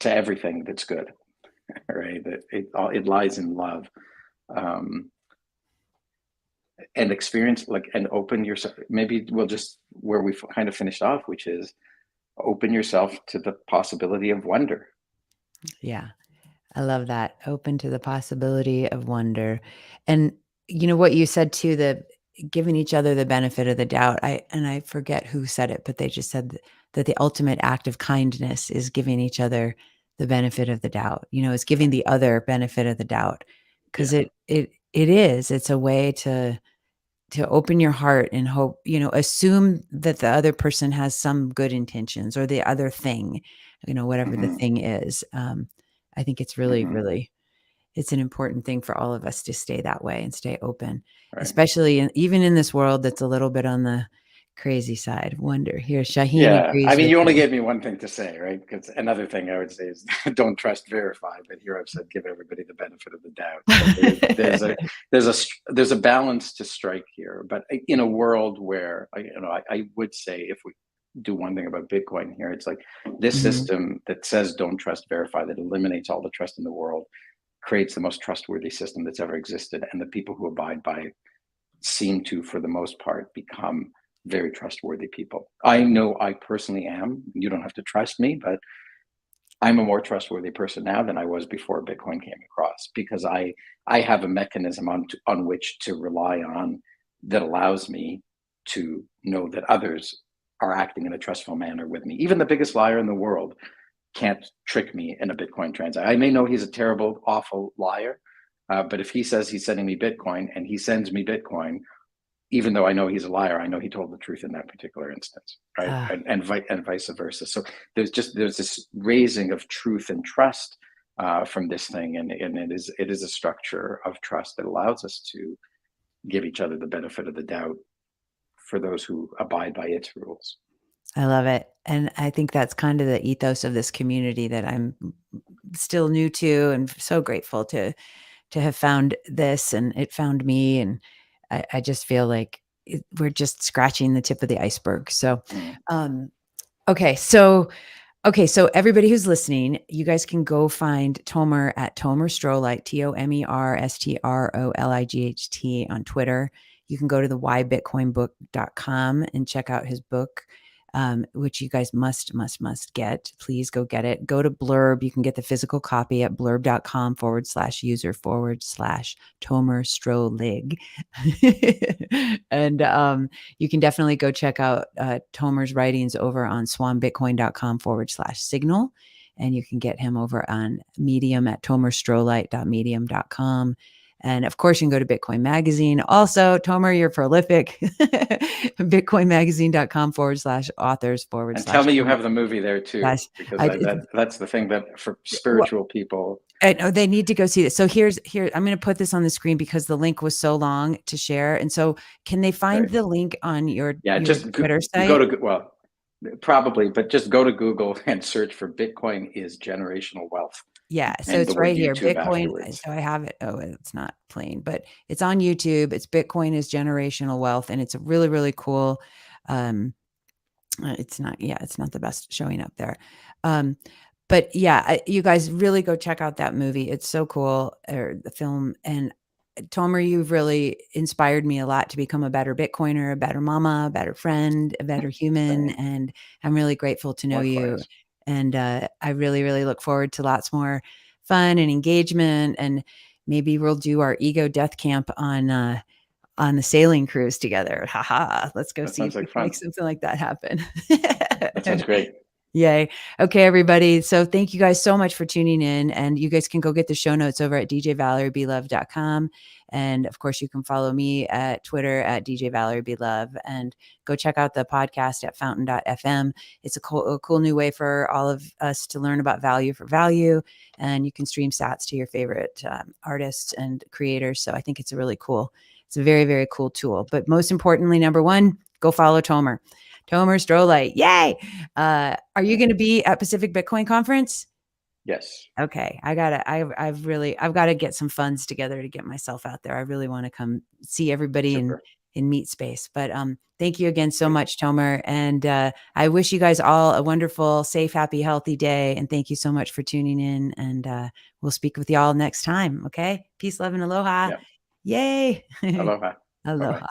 everything that's good, right? That it lies in love, um, and experience, like, and open yourself. Maybe we'll just where we kind of finished off, which is open yourself to the possibility of wonder. yeah. I love that. Open to the possibility of wonder. And what you said too, the giving each other the benefit of the doubt. I forget who said it, but they just said that the ultimate act of kindness is giving each other the benefit of the doubt. Is giving the other benefit of the doubt, because Yeah. it's a way to open your heart and hope, assume that the other person has some good intentions, or the other thing, whatever the Hmm. thing is. I think it's really, Hmm. really, it's an important thing for all of us to stay that way and stay open, Right. especially even in this world that's a little bit on the crazy side. Wonder here, Shaheen Yeah, I agrees mean, with you only you. gave me one thing to say, right? Because another thing I would say is don't trust, verify. But here I've said give everybody the benefit of the doubt. So there's a balance to strike here. But in a world where I would say, if we do one thing about Bitcoin here, it's like this Mhm. system that says don't trust, verify, that eliminates all the trust in the world, creates the most trustworthy system that's ever existed, and the people who abide by it seem to, for the most part, become very trustworthy people. I know I personally am. You don't have to trust me, but I'm a more trustworthy person now than I was before Bitcoin came across, because I have a mechanism on which to rely on that allows me to know that others are acting in a trustful manner with me. Even the biggest liar in the world can't trick me in a Bitcoin transaction. I may know he's a terrible, awful liar, but if he says he's sending me Bitcoin and he sends me Bitcoin, even though I know he's a liar, I know he told the truth in that particular instance, right? Ah, And vice versa. So there's this raising of truth and trust from this thing, and it is a structure of trust that allows us to give each other the benefit of the doubt for those who abide by its rules. I love it. And I think that's kind of the ethos of this community that I'm still new to, and so grateful to have found this, and it found me. And I just feel like we're just scratching the tip of the iceberg. So, Mm. um, okay. So everybody who's listening, you guys can go find Tomer at Tomer Strolight, TomerStrolight on Twitter. You can go to the whybitcoinbook.com and check out his book, which you guys must get. Please go get it. Go to Blurb. You can get the physical copy at blurb.com/user/Tomer Strolig. And you can definitely go check out Tomer's writings over on swanbitcoin.com/signal. And you can get him over on Medium at tomerstrolight.medium.com. And of course, you can go to Bitcoin Magazine. Also, Tomer, you're prolific. Bitcoinmagazine.com/authors And tell / me you Tomer have the movie there too, slash. because I, that's the thing that for well, spiritual people, I know they need to go see this. So here, I'm going to put this on the screen because the link was so long to share. And so, can they find right? the link on your Yeah, just Twitter go site? to, well, probably, but just go to Google and search for Bitcoin is generational wealth Yeah, so and the it's word right here, YouTube Bitcoin. afterwards. So I have it. Oh, it's not playing, but it's on YouTube. It's Bitcoin is generational wealth, and it's a really, really cool. Um, it's not, yeah, it's not the best showing up there. Um, but yeah, you guys really go check out that movie. It's so cool, or the film. And Tomer, you've really inspired me a lot to become a better Bitcoiner, a better mama, a better friend, a better human. Same. And I'm really grateful to know you. Likewise. And I really, really look forward to lots more fun and engagement. And maybe we'll do our ego death camp on the sailing cruise together. Haha. Let's go That see if sounds we like can fun. make something like that happen. That sounds great. Yay. Okay, everybody. So thank you guys so much for tuning in. And you guys can go get the show notes over at djvaleriebeloved.com. And of course, you can follow me at Twitter at djvaleriebeloved, and go check out the podcast at fountain.fm. It's a cool new way for all of us to learn about value for value. And you can stream sats to your favorite artists and creators. So I think it's it's a very, very cool tool. But most importantly, number one, go follow Tomer. Tomer Strolight. Yay. Are you Yeah. going to be at Pacific Bitcoin Conference? Yes. Okay. I've got to get some funds together to get myself out there. I really want to come see everybody Super. in meet space. But thank you again so Great. much, Tomer. And I wish you guys all a wonderful, safe, happy, healthy day. And thank you so much for tuning in. And we'll speak with y'all next time. Okay. Peace, love, and aloha. Yeah. Yay. Aloha. Bye bye. Aloha.